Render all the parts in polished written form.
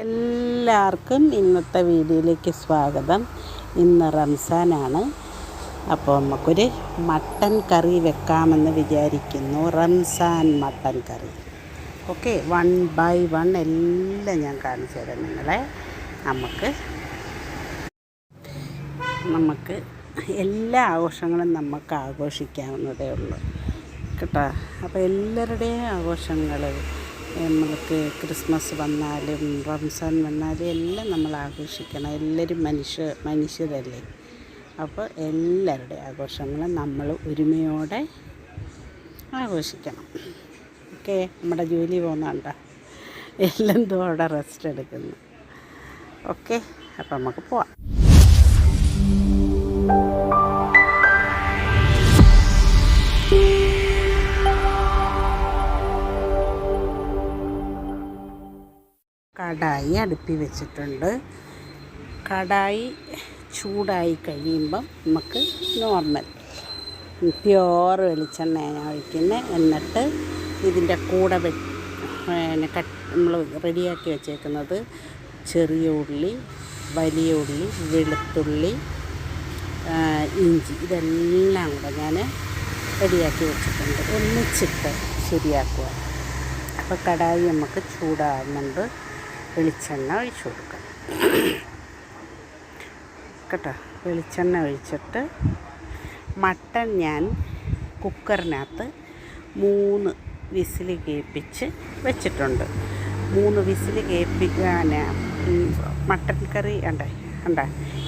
എല്ലാവർക്കും ഇന്നത്തെ വീഡിയോയിലേക്ക് സ്വാഗതം. ഇന്ന് റംസാനാണ്. അപ്പോൾ നമുക്കൊരു മട്ടൻ കറി വെക്കാമെന്ന് വിചാരിക്കുന്നു. Ramzan mutton curry. Okay, 1 by 1 എല്ലാം ഞാൻ കാണിച്ചു തരാം നിങ്ങളെ. നമുക്ക് എല്ലാ ആഘോഷങ്ങളും നമുക്ക് ആഘോഷിക്കാവുന്നതേ ഉള്ളൂ കേട്ടോ. അപ്പോൾ എല്ലാവരുടെയും ആഘോഷങ്ങൾ നമുക്ക് ക്രിസ്മസ് വന്നാലും റംസാൻ വന്നാലും എല്ലാം നമ്മൾ ആഘോഷിക്കണം. എല്ലാവരും മനുഷ്യരല്ലേ. അപ്പോൾ എല്ലാവരുടെയും ആഘോഷങ്ങളും നമ്മൾ ഒരുമയോടെ ആഘോഷിക്കണം. ഓക്കെ, നമ്മുടെ ജോലി പോകുന്നുണ്ടോ? എല്ലാം അവിടെ റെസ്റ്റ് എടുക്കുന്നു. ഓക്കെ, അപ്പോൾ നമുക്ക് പോവാം. കടായി അടുപ്പിൽ വെച്ചിട്ടുണ്ട്. കടായി ചൂടായി കഴിയുമ്പം നമുക്ക് നോർമൽ പ്യുവർ വെളിച്ചെണ്ണ ഞാൻ ഒഴിക്കുന്നത്. എന്നിട്ട് ഇതിൻ്റെ കൂടെ നമ്മൾ റെഡിയാക്കി വെച്ചേക്കുന്നത് ചെറിയ ഉള്ളി, വലിയ ഉള്ളി, വെളുത്തുള്ളി, ഇഞ്ചി, ഇതെല്ലാം കൂടെ ഞാൻ റെഡിയാക്കി വെച്ചിട്ടുണ്ട്. ഒന്നിച്ചിട്ട് ശരിയാക്കുക. അപ്പോൾ കടായി നമുക്ക് ചൂടാകുന്നുണ്ട്. വെളിച്ചെണ്ണ ഒഴിച്ചു കൊടുക്കാം കേട്ടോ. വെളിച്ചെണ്ണ ഒഴിച്ചിട്ട് മട്ടൻ ഞാൻ കുക്കറിനകത്ത് 3 വിസിൽ കേൾപ്പിച്ച് വെച്ചിട്ടുണ്ട്. 3 വിസിൽ കേൾപ്പിക്കാൻ മട്ടൻ കറി ഉണ്ട്.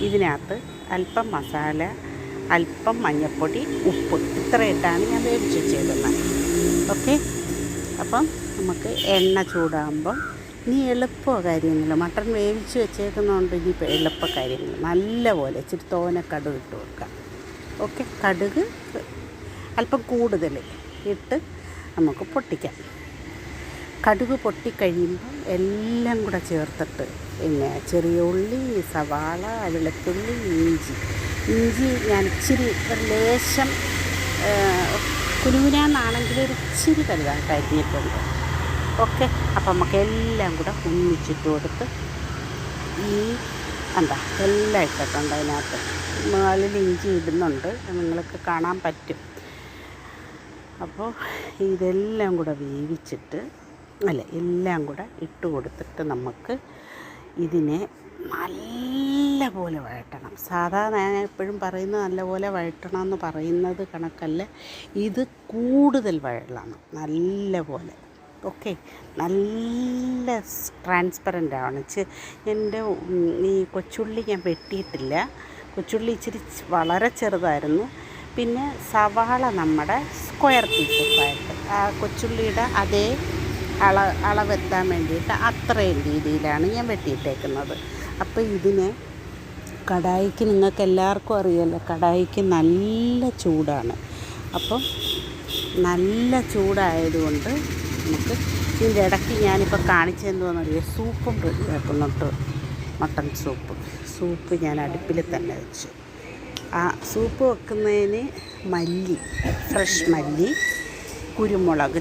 ഇതിനകത്ത് അല്പം മസാല, അല്പം മഞ്ഞൾപ്പൊടി, ഉപ്പ്, ഇത്രയിട്ടാണ് ഞാൻ വേവിച്ച് വെച്ചേക്കുന്നത്. ഓക്കെ, അപ്പം നമുക്ക് എണ്ണ ചൂടാകുമ്പം ഇനി എളുപ്പ കാര്യങ്ങൾ, മട്ടൺ വേവിച്ച് വെച്ചേക്കുന്നതുകൊണ്ട് ഇനി എളുപ്പ കാര്യങ്ങൾ നല്ലപോലെ ഇച്ചിരി തോനെ കടുക് ഇട്ട് കൊടുക്കാം. ഓക്കെ, കടുക് അല്പം കൂടുതൽ ഇട്ട് നമുക്ക് പൊട്ടിക്കാം. കടുക് പൊട്ടിക്കഴിയുമ്പം എല്ലാം കൂടെ ചേർത്തിട്ട് പിന്നെ ചെറിയ ഉള്ളി, സവാള, വെളുത്തുള്ളി, ഇഞ്ചി ഞാൻ ഇച്ചിരി ഒരു ലേശം കുനുകുനാന്നാണെങ്കിൽ ഒരു ഇച്ചിരി കരുതാൻ കരിഞ്ഞിട്ടുണ്ട്. ഓക്കെ, അപ്പം നമുക്ക് എല്ലാം കൂടെ ഒന്നിച്ചിട്ട് കൊടുത്ത് എല്ലാം ഇട്ടിട്ടുണ്ട്. അതിനകത്ത് മുകളിൽ ഇഞ്ചി ഇടുന്നുണ്ട്, നിങ്ങൾക്ക് കാണാൻ പറ്റും. അപ്പോൾ ഇതെല്ലാം കൂടെ വേവിച്ചിട്ട് എല്ലാം കൂടെ ഇട്ട് കൊടുത്തിട്ട് നമുക്ക് ഇതിനെ നല്ലപോലെ വഴറ്റണം. സാധാരണ ഞാൻ എപ്പോഴും പറയുന്നത് നല്ലപോലെ വഴറ്റണമെന്ന് പറയുന്നത് കണക്കല്ല, ഇത് കൂടുതൽ വഴലണം നല്ലപോലെ. ഓക്കെ, നല്ല ട്രാൻസ്പെറൻ്റ് ആണ്. എൻ്റെ ഈ കൊച്ചുള്ളി ഞാൻ വെട്ടിയിട്ടില്ല. കൊച്ചുള്ളി ഇച്ചിരി വളരെ ചെറുതായിരുന്നു. പിന്നെ സവാള നമ്മുടെ സ്ക്വയർ പീസസായിട്ട് ആ കൊച്ചുള്ളിയുടെ അതേ അളവെത്താൻ വേണ്ടിയിട്ട് അത്രയും രീതിയിലാണ് ഞാൻ വെട്ടിയിട്ടേക്കുന്നത്. അപ്പോൾ ഇതിനെ കടായിക്ക് നിങ്ങൾക്ക് എല്ലാവർക്കും അറിയാമല്ലോ, കടായിക്ക് നല്ല ചൂടാണ്. അപ്പം നല്ല ചൂടായതുകൊണ്ട് നമുക്ക് ഇതിൻ്റെ ഇടയ്ക്ക് ഞാനിപ്പോൾ കാണിച്ചെന്തോന്നറിയാം, സൂപ്പും റെഡിയാക്കുന്നുണ്ട്. മട്ടൺ സൂപ്പ് ഞാൻ അടുപ്പിൽ തന്നെ വെച്ചു. ആ സൂപ്പ് വെക്കുന്നതിന് ഫ്രഷ് മല്ലി, കുരുമുളക്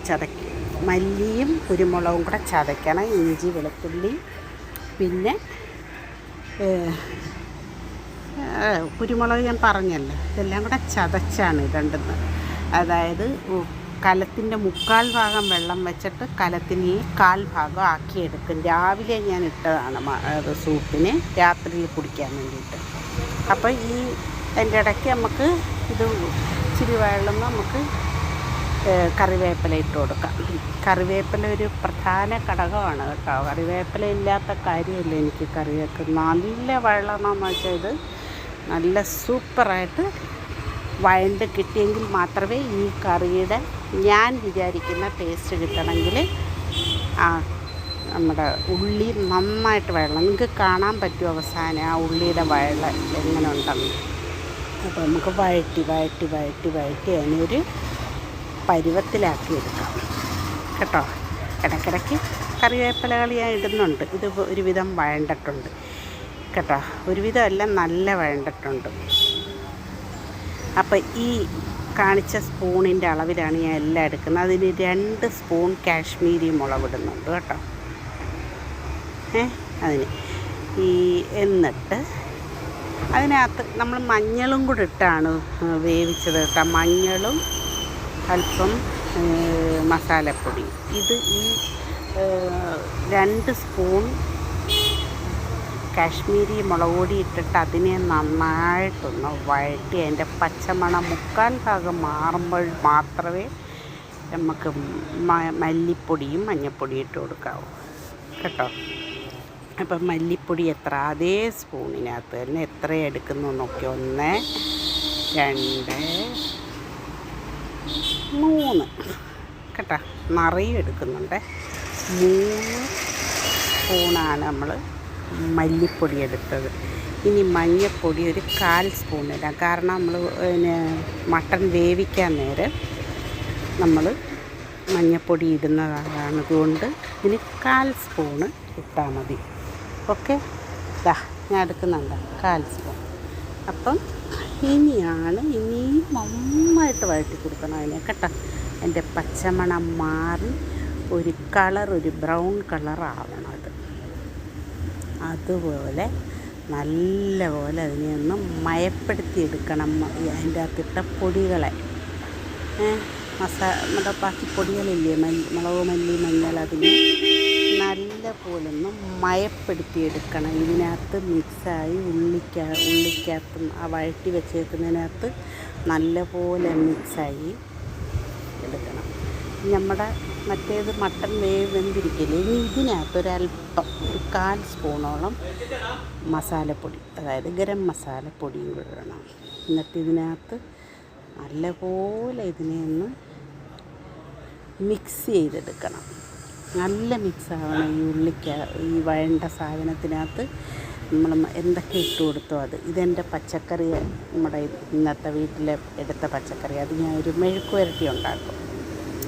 മല്ലിയും കുരുമുളകും കൂടെ ചതയ്ക്കണം. ഇഞ്ചി, വെളുത്തുള്ളി, പിന്നെ കുരുമുളക് ഞാൻ പറഞ്ഞല്ലോ, ഇതെല്ലാം കൂടെ ചതച്ചാണ് ഇടേണ്ടത്. അതായത് കലത്തിൻ്റെ 3/4 ഭാഗം വെള്ളം വെച്ചിട്ട് കലത്തിന് 1/4 ഭാഗം ആക്കിയെടുക്കും. രാവിലെ ഞാൻ ഇട്ടതാണ് സൂപ്പിന്, രാത്രിയിൽ കുടിക്കാൻ വേണ്ടിയിട്ട്. അപ്പോൾ അതിൻ്റെ ഇടയ്ക്ക് നമുക്ക് ഇത് ഇച്ചിരി വെള്ളം നമുക്ക് കറിവേപ്പില ഇട്ട് കൊടുക്കാം. കറിവേപ്പില ഒരു പ്രധാന ഘടകമാണ് കേട്ടോ. കറിവേപ്പില ഇല്ലാത്ത കാര്യമല്ല എനിക്ക് കറി വെക്കുന്നത്. നല്ല വഴളണമെന്ന് വെച്ചാൽ ഇത് നല്ല സൂപ്പറായിട്ട് വഴണ്ട് കിട്ടിയെങ്കിൽ മാത്രമേ ഈ കറിയുടെ ഞാൻ വിചാരിക്കുന്ന ടേസ്റ്റ് കിട്ടണമെങ്കിൽ നമ്മുടെ ഉള്ളി നന്നായിട്ട് വഴണം. നിങ്ങൾക്ക് കാണാൻ പറ്റും അവസാനം ആ ഉള്ളിയുടെ വഴല എങ്ങനെ ഉണ്ടെന്ന്. അപ്പോൾ നമുക്ക് വഴറ്റി അതിനൊരു പരുവത്തിലാക്കി എടുക്കാം കേട്ടോ. ഇടയ്ക്കിടയ്ക്ക് കറിവേപ്പിലകൾ ഞാൻ ഇടുന്നുണ്ട്. ഇത് ഒരുവിധം വഴണ്ടിട്ടുണ്ട് കേട്ടോ. ഒരുവിധം എല്ലാം നല്ല വഴണ്ടിട്ടുണ്ട്. അപ്പോൾ ഈ കാണിച്ച സ്പൂണിൻ്റെ അളവിലാണ് ഞാൻ എല്ലാം എടുക്കുന്നത്. അതിന് 2 സ്പൂൺ കാശ്മീരി മുളക് ഇടുന്നുണ്ട് കേട്ടോ. അതിന് എന്നിട്ട് അതിനകത്ത് നമ്മൾ മഞ്ഞളും കൂടി ഇട്ടാണ് വേവിച്ചത് കേട്ടോ. മഞ്ഞളും അല്പം മസാലപ്പൊടി. ഇത് ഈ 2 സ്പൂൺ കാശ്മീരി മുളക് പൊടി ഇട്ടിട്ട് അതിനെ നന്നായിട്ടൊന്ന് വഴറ്റി അതിൻ്റെ പച്ചമണം 1/4 ഭാഗം മാറുമ്പോൾ മാത്രമേ നമുക്ക് മല്ലിപ്പൊടിയും മഞ്ഞൾപ്പൊടിയും ഇട്ട് കൊടുക്കാവൂ കേട്ടോ. അപ്പം മല്ലിപ്പൊടി എത്ര, അതേ സ്പൂണിനകത്ത് തന്നെ എത്ര എടുക്കുന്നു നോക്കി. 1 2 3 കേട്ടോ, നിറയെ എടുക്കുന്നുണ്ട്. 3 സ്പൂണാണ് നമ്മൾ മല്ലിപ്പൊടി എടുത്തത്. ഇനി മഞ്ഞൾപ്പൊടി ഒരു 1/4 സ്പൂൺ ഇടാം. കാരണം നമ്മൾ മട്ടൺ വേവിക്കാൻ നേരം നമ്മൾ മഞ്ഞൾപ്പൊടി ഇടുന്നതാണ്. അതുകൊണ്ട് ഇനി 1/4 സ്പൂണ് ഇട്ടാൽ മതി. ഓക്കെ, ഞാൻ എടുക്കുന്നുണ്ട് 1/4 സ്പൂൺ. അപ്പം ഇനിയും നന്നായിട്ട് വഴറ്റി കൊടുക്കണം അതിനെ കേട്ടോ. അതിൻ്റെ പച്ചമണം മാറി ഒരു ബ്രൗൺ കളറാവണം അത്. അതുപോലെ നല്ലപോലെ അതിനെ ഒന്ന് മയപ്പെടുത്തിയെടുക്കണം. അതിൻ്റെ അകത്തിട്ട പൊടികളെ ബാക്കി പൊടികളില്ലേ, മുളക്, മല്ലി, മഞ്ഞൾ, അതിനെ നല്ല പോലെ ഒന്ന് മയപ്പെടുത്തിയെടുക്കണം. ഇതിനകത്ത് മിക്സായി ഉള്ളിക്കകത്തും ആ വഴറ്റി വെച്ചേക്കുന്നതിനകത്ത് നല്ല പോലെ മിക്സായി എടുക്കണം. നമ്മുടെ മറ്റേത് മട്ടൺ വെന്തിരിക്കില്ലേ, ഇനി ഇതിനകത്തൊരല്പം 1/4 സ്പൂണോളം മസാലപ്പൊടി, അതായത് ഗരം മസാലപ്പൊടിയും കൂടെ ഇടണം. എന്നിട്ട് ഇതിനകത്ത് നല്ലപോലെ ഇതിനെ ഒന്ന് മിക്സ് ചെയ്തെടുക്കണം. നല്ല മിക്സാവണം. ഈ വഴണ്ട സാധനത്തിനകത്ത് നമ്മൾ എന്തൊക്കെ ഇട്ട് കൊടുത്തോ അത്. ഇതെൻ്റെ പച്ചക്കറി, നമ്മുടെ ഇന്നത്തെ വീട്ടിലെ എടുത്ത പച്ചക്കറി, അത് ഞാൻ ഒരു മെഴുക്ക് പുരട്ടി ഉണ്ടാക്കും.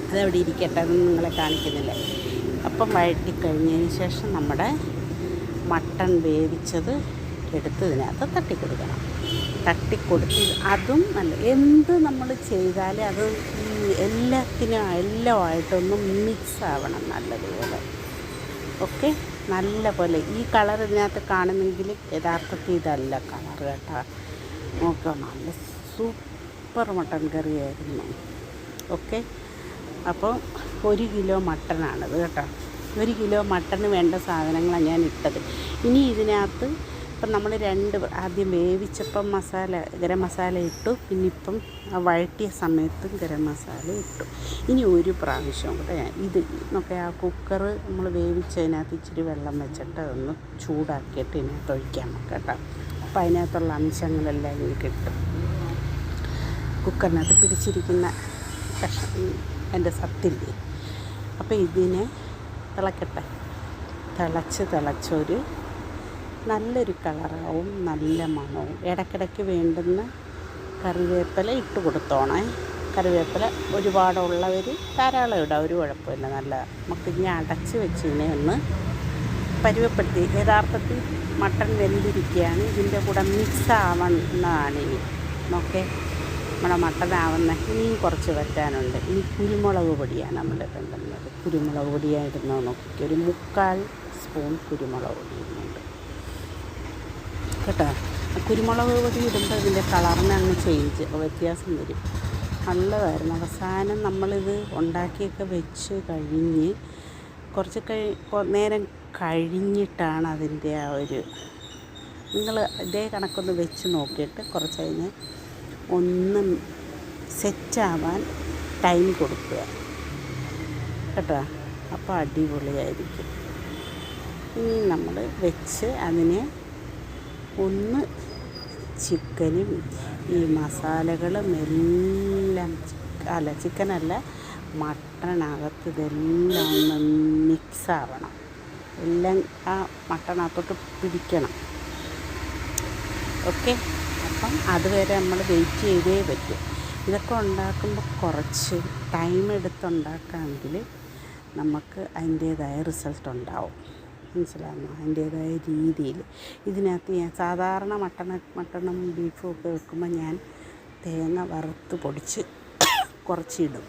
അതവിടെ ഇരിക്കട്ടെ, അതൊന്നും നിങ്ങളെ കാണിക്കുന്നില്ല. അപ്പം വഴറ്റിക്കഴിഞ്ഞതിന് ശേഷം നമ്മുടെ മട്ടൺ വേവിച്ചത് എടുത്ത് ഇതിനകത്ത് തട്ടിക്കൊടുക്കണം. അതും നല്ല, എന്ത് നമ്മൾ ചെയ്താൽ അത് എല്ലാമായിട്ടൊന്നും മിക്സ് ആവണം നല്ലതുപോലെ. ഓക്കെ, നല്ല പോലെ. ഈ കളർ ഇതിനകത്ത് കാണുന്നെങ്കിൽ യഥാർത്ഥത്തിൽ ഇതല്ല കളർ കേട്ടോ. നോക്കുക, നല്ല സൂപ്പർ മട്ടൺ കറിയായിരുന്നു. ഓക്കെ, അപ്പോൾ 1 കിലോ മട്ടനാണിത് കേട്ടോ. 1 കിലോ മട്ടന് വേണ്ട സാധനങ്ങളാണ് ഞാൻ ഇട്ടത്. ഇനി ഇതിനകത്ത് ഇപ്പം നമ്മൾ ആദ്യം വേവിച്ചപ്പം ഗരം മസാല ഇട്ടു, പിന്നെ ഇപ്പം ആ വഴറ്റിയ സമയത്തും ഗരം മസാല ഇട്ടു. ഇനി ഒരു പ്രാവശ്യം കൂടെ ഞാൻ നോക്കെ ആ കുക്കർ നമ്മൾ വേവിച്ചതിനകത്ത് ഇച്ചിരി വെള്ളം വെച്ചിട്ട് അതൊന്ന് ചൂടാക്കിയിട്ട് ഇതിനകത്ത് ഒഴിക്കാം കേട്ടോ. അപ്പം അതിനകത്തുള്ള അംശങ്ങളെല്ലാം ഇതിൽ കിട്ടും. കുക്കറിനകത്ത് പിടിച്ചിരിക്കുന്ന എൻ്റെ സത്തില്ലേ. അപ്പോൾ ഇതിനെ തിളക്കട്ടെ. തിളച്ചൊരു നല്ലൊരു കളറാവും, നല്ല മണവും. ഇടയ്ക്കിടയ്ക്ക് വേണ്ടുന്ന കറിവേപ്പില ഇട്ട് കൊടുത്തോണേ. കറിവേപ്പില ഒരുപാടുള്ളവർ ധാരാളം ഇടാം, ഒരു കുഴപ്പമില്ല, നല്ല. നമുക്ക് ഇനി അടച്ച് വെച്ച് ഇതിനെ ഒന്ന് പരുവപ്പെടുത്തി. യഥാർത്ഥത്തിൽ മട്ടൺ വെന്തിരിക്കുകയാണ്, ഇതിൻ്റെ കൂടെ മിക്സ് ആവുന്നതാണ്. ഇനി നോക്കേ, നമ്മുടെ മട്ടൺ ഇനിയും കുറച്ച് വറ്റാനുണ്ട്. ഇനി കുരുമുളക് പൊടിയാണ് നമ്മൾ ഇടുന്നത്. കുരുമുളക് പൊടിയായിരുന്നു നോക്കി, ഒരു 3/4 സ്പൂൺ കുരുമുളക് പൊടി ഇടുന്നുണ്ട് കേട്ടോ. കുരുമുളക് പൊടി ഇടുമ്പോൾ ഇതിൻ്റെ കളറിന് അങ്ങ് വ്യത്യാസം വരും. നല്ലതായിരുന്നു. അവസാനം നമ്മളിത് ഉണ്ടാക്കിയൊക്കെ വെച്ച് കഴിഞ്ഞ് കുറച്ച് നേരം കഴിഞ്ഞിട്ടാണ് അതിൻ്റെ ആ ഒരു, നിങ്ങൾ ഇതേ കണക്കൊന്ന് വെച്ച് നോക്കിയിട്ട് കുറച്ച് കഴിഞ്ഞ് ഒന്ന് സെറ്റാവാൻ ടൈം കൊടുക്കുക കേട്ടോ. അപ്പോൾ അടിപൊളിയായിരിക്കും. ഇനി നമ്മൾ വെച്ച് അതിനെ ഒന്ന് ചിക്കനും ഈ മസാലകളും എല്ലാം, ചിക്കനല്ല മട്ടനകത്ത് ഇതെല്ലാം ഒന്ന് മിക്സാവണം. എല്ലാം ആ മട്ടനകത്തോട്ട് പിടിക്കണം. ഓക്കെ, അപ്പം അതുവരെ നമ്മൾ വെയിറ്റ് ചെയ്തേ പറ്റും. ഇതൊക്കെ ഉണ്ടാക്കുമ്പോൾ കുറച്ച് ടൈം എടുത്തുണ്ടാക്കാമെങ്കിൽ നമുക്ക് അതിൻ്റേതായ റിസൾട്ട് ഉണ്ടാവും. മനസ്സിലാകുന്നു? അതിൻ്റേതായ രീതിയിൽ. ഇതിനകത്ത് ഞാൻ സാധാരണ മട്ടണും ബീഫും ഒക്കെ വെക്കുമ്പോൾ ഞാൻ തേങ്ങ വറുത്ത് പൊടിച്ച് കുറച്ചിടും.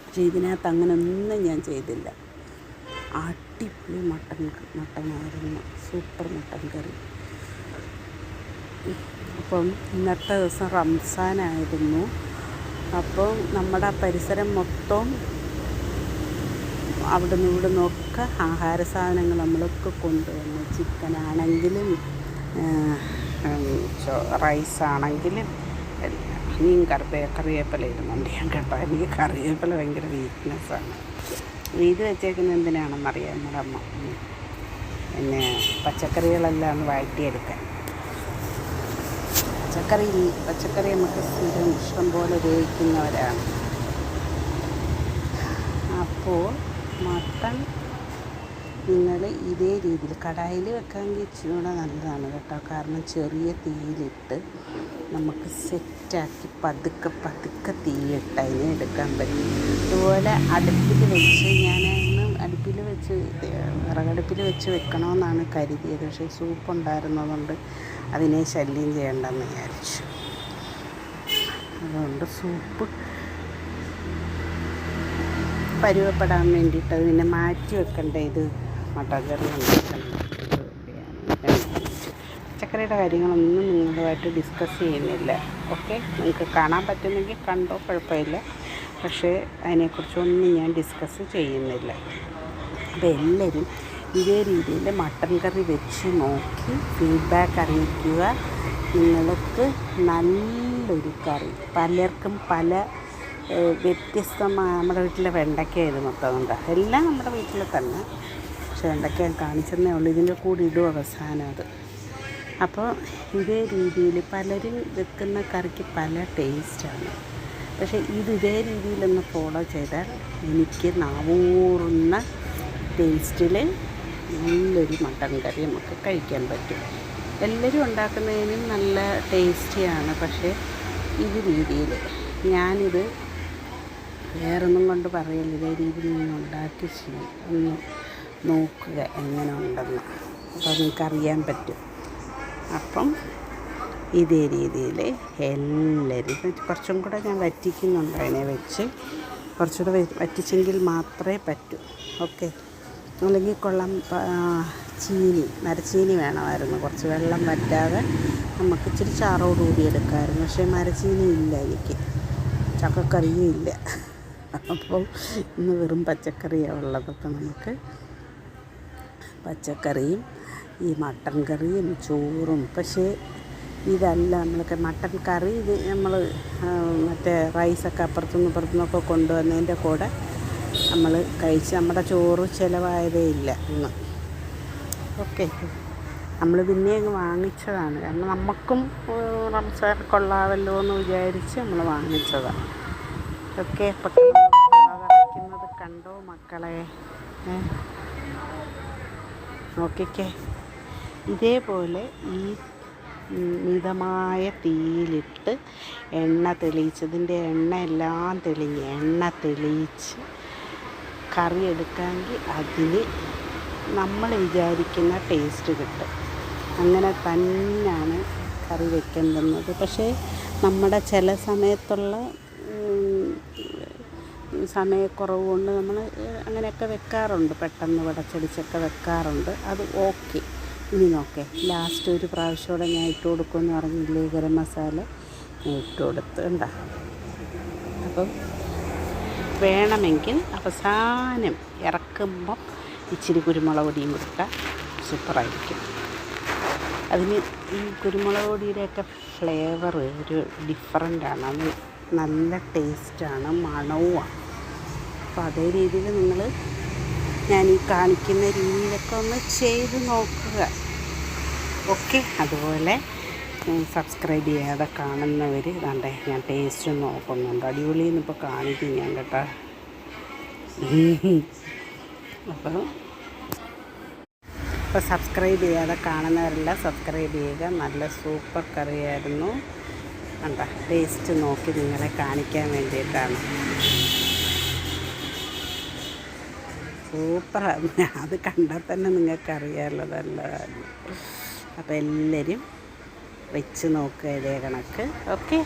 പക്ഷേ ഇതിനകത്ത് അങ്ങനെ ഒന്നും ഞാൻ ചെയ്തില്ല. അടിപൊളി മട്ടനായിരുന്നു, സൂപ്പർ മട്ടൻ കറി. അപ്പം ഇന്നത്തെ ദിവസം റംസാനായിരുന്നു. അപ്പോൾ നമ്മുടെ പരിസരം മൊത്തം അവിടെ നിന്ന് ഇവിടെ നിന്നൊക്കെ ആഹാര സാധനങ്ങൾ നമ്മളൊക്കെ കൊണ്ടുവന്നു. ചിക്കനാണെങ്കിലും റൈസാണെങ്കിലും മീൻ കറിവേപ്പില ഇടുന്നുണ്ട് ഞാൻ കേട്ടോ. എനിക്ക് കറിവേപ്പില ഭയങ്കര വീക്ക്നെസ്സാണ്. ഇത് വെച്ചേക്കുന്നത് എന്തിനാണെന്നറിയാം, നമ്മുടെ അമ്മ പിന്നെ പച്ചക്കറികളെല്ലാം ഒന്ന് വഴറ്റിയെടുക്കാൻ. പച്ചക്കറി നമുക്ക് സ്ഥിരം ഇഷ്ടം പോലെ ഉപയോഗിക്കുന്നവരാണ്. അപ്പോൾ മട്ടൺ നിങ്ങൾ ഇതേ രീതിയിൽ കടായിൽ വെക്കാമെങ്കിൽ ഇച്ചിരി കൂടെ നല്ലതാണ് കേട്ടോ. കാരണം ചെറിയ തീയിലിട്ട് നമുക്ക് സെറ്റാക്കി പതുക്കെ തീയിട്ട് അതിനെ എടുക്കാൻ പറ്റും. അതുപോലെ അടുപ്പിൽ വെച്ച് വിറകടുപ്പിൽ വെച്ച് വെക്കണമെന്നാണ് കരുതിയത്. പക്ഷേ സൂപ്പ് ഉണ്ടായിരുന്നതുകൊണ്ട് അതിനെ ശല്യം ചെയ്യണ്ടെന്ന് വിചാരിച്ചു. അതുകൊണ്ട് സൂപ്പ് പരുവപ്പെടാൻ വേണ്ടിയിട്ട് അത് പിന്നെ മാറ്റി വെക്കണ്ടേ. ഇത് മട്ടൻ കറി ഉണ്ടാക്കണം. പച്ചക്കറിയുടെ കാര്യങ്ങളൊന്നും നിങ്ങളുമായിട്ട് ഡിസ്കസ് ചെയ്യുന്നില്ല. ഓക്കെ, നിങ്ങൾക്ക് കാണാൻ പറ്റുന്നെങ്കിൽ കണ്ടോ, കുഴപ്പമില്ല. പക്ഷേ അതിനെക്കുറിച്ചൊന്നും ഞാൻ ഡിസ്കസ് ചെയ്യുന്നില്ല. അപ്പോൾ എല്ലാവരും ഇതേ രീതിയിൽ മട്ടൻ കറി വെച്ച് നോക്കി ഫീഡ്ബാക്ക് അറിയിക്കുക. നിങ്ങൾക്ക് നല്ലൊരു കറി, പലർക്കും പല വ്യത്യസ്തമായ, നമ്മുടെ വീട്ടിലെ വെണ്ടയ്ക്ക മൊത്തം ഉണ്ട്, എല്ലാം നമ്മുടെ വീട്ടിൽ തന്നെ. പക്ഷെ വെണ്ടയ്ക്ക ഞാൻ കാണിച്ചെന്നേ ഉള്ളൂ, ഇതിൻ്റെ കൂടെ ഇടും അവസാനം അത്. അപ്പോൾ ഇതേ രീതിയിൽ പലരും വെക്കുന്ന കറിക്ക് പല ടേസ്റ്റാണ്. പക്ഷേ ഇതേ രീതിയിലൊന്ന് ഫോളോ ചെയ്താൽ എനിക്ക് നാവൂറുന്ന ടേസ്റ്റിൽ നല്ലൊരു മട്ടൻ കറി നമുക്ക് കഴിക്കാൻ പറ്റും. എല്ലാവരും ഉണ്ടാക്കുന്നതിനും നല്ല ടേസ്റ്റിയാണ്. പക്ഷേ ഇത് രീതിയിൽ ഞാനിത് വേറൊന്നും കൊണ്ട് പറയില്ല, ഇതേ രീതിയിൽ നിന്ന് ഉണ്ടാക്കി ഒന്ന് നോക്കുക എങ്ങനെ ഉണ്ടെന്ന്. അപ്പോൾ നിങ്ങൾക്കറിയാൻ പറ്റും. അപ്പം ഇതേ രീതിയിൽ എല്ലാവരും കുറച്ചും കൂടെ ഞാൻ വറ്റിക്കുന്നുണ്ട്. അതിനെ വെച്ച് കുറച്ചുകൂടെ വറ്റിച്ചെങ്കിൽ മാത്രമേ പറ്റൂ. ഓക്കെ, അല്ലെങ്കിൽ മരച്ചീനി വേണമായിരുന്നു. കുറച്ച് വെള്ളം വറ്റാതെ നമുക്ക് ഇച്ചിരി ചാറോടുകൂടി എടുക്കാമായിരുന്നു. പക്ഷേ മരച്ചീനി ഇല്ല, എനിക്ക് ചക്കക്കറിയും ഇല്ല. അപ്പോൾ ഇന്ന് വെറും പച്ചക്കറിയാണ് ഉള്ളത്. അപ്പോൾ നമുക്ക് പച്ചക്കറിയും ഈ മട്ടൻ കറിയും ചോറും. പക്ഷേ ഇതല്ല നമ്മൾക്ക് മട്ടൻ കറി, ഇത് നമ്മൾ മറ്റേ റൈസൊക്കെ അപ്പുറത്തുനിന്നൊക്കെ കൊണ്ടുവന്നതിൻ്റെ കൂടെ നമ്മൾ കഴിച്ച് നമ്മുടെ ചോറ് ചിലവായതേ ഇല്ല ഇന്ന്. ഓക്കെ, നമ്മൾ പിന്നെ അങ്ങ് വാങ്ങിച്ചതാണ്. കാരണം നമുക്കും റംസാൻ കൊള്ളാമല്ലോ എന്ന് വിചാരിച്ച് നമ്മൾ വാങ്ങിച്ചതാണ്. ഓക്കെ, വയ്ക്കുന്നത് കണ്ടോ മക്കളെ? നോക്കിക്കേ, ഇതേപോലെ ഈ മിതമായ തീയിലിട്ട് എണ്ണ തെളിയിച്ചതിൻ്റെ എണ്ണയെല്ലാം തെളിയിച്ച് കറി എടുക്കാമെങ്കിൽ അതിന് നമ്മൾ വിചാരിക്കുന്ന ടേസ്റ്റ് കിട്ടും. അങ്ങനെ തന്നെയാണ് കറി വെക്കേണ്ടുന്നത്. പക്ഷേ നമ്മുടെ ചില സമയത്തുള്ള സമയക്കുറവ് കൊണ്ട് നമ്മൾ അങ്ങനെയൊക്കെ വെക്കാറുണ്ട്, പെട്ടെന്ന് വടച്ചടിച്ചൊക്കെ വെക്കാറുണ്ട്. അത് ഓക്കെ. ഇനി നോക്കേ, ലാസ്റ്റ് ഒരു പ്രാവശ്യമോടെ ഞാൻ ഇട്ട് കൊടുക്കുമെന്ന് പറഞ്ഞില്ലേ, ഗരം മസാല ഞാൻ ഇട്ട് കൊടുത്ത് കണ്ടോ. അപ്പം വേണമെങ്കിൽ അവസാനം ഇറക്കുമ്പം ഇച്ചിരി കുരുമുളക് പൊടിയും കൊടുത്താൽ സൂപ്പറായിരിക്കും. അതിന് ഈ കുരുമുളക് പൊടിയുടെയൊക്കെ ഫ്ലേവർ ഒരു ഡിഫറൻ്റാണ്. അത് നല്ല ടേസ്റ്റാണ്, മണവുമാണ്. അപ്പോൾ അതേ രീതിയിൽ നിങ്ങൾ ഞാൻ ഈ കാണിക്കുന്ന രീതിയിലൊക്കെ ഒന്ന് ചെയ്ത് നോക്കുക. ഓക്കെ, അതുപോലെ സബ്സ്ക്രൈബ് ചെയ്യാതെ കാണുന്നവർ ഇതാണ്ടേ ഞാൻ ടേസ്റ്റ് നോക്കുന്നുണ്ട്. അടിപൊളിയെന്ന് ഇപ്പോൾ കാണിക്കും ഞാൻ കേട്ടോ. അപ്പോൾ സബ്സ്ക്രൈബ് ചെയ്യാതെ കാണുന്നവരെല്ലാം സബ്സ്ക്രൈബ് ചെയ്യുക. നല്ല സൂപ്പർ കറിയായിരുന്നു. കണ്ടോ, ടേസ്റ്റ് നോക്കി നിങ്ങളെ കാണിക്കാൻ വേണ്ടിയിട്ടാണ്. സൂപ്പറാണ്, അത് കണ്ടാൽ തന്നെ നിങ്ങൾക്കറിയാമല്ലോ നല്ലതാണ്. അപ്പോൾ എല്ലാവരും വെച്ച് നോക്കുക ഇതേ കണക്ക്. ഓക്കെ.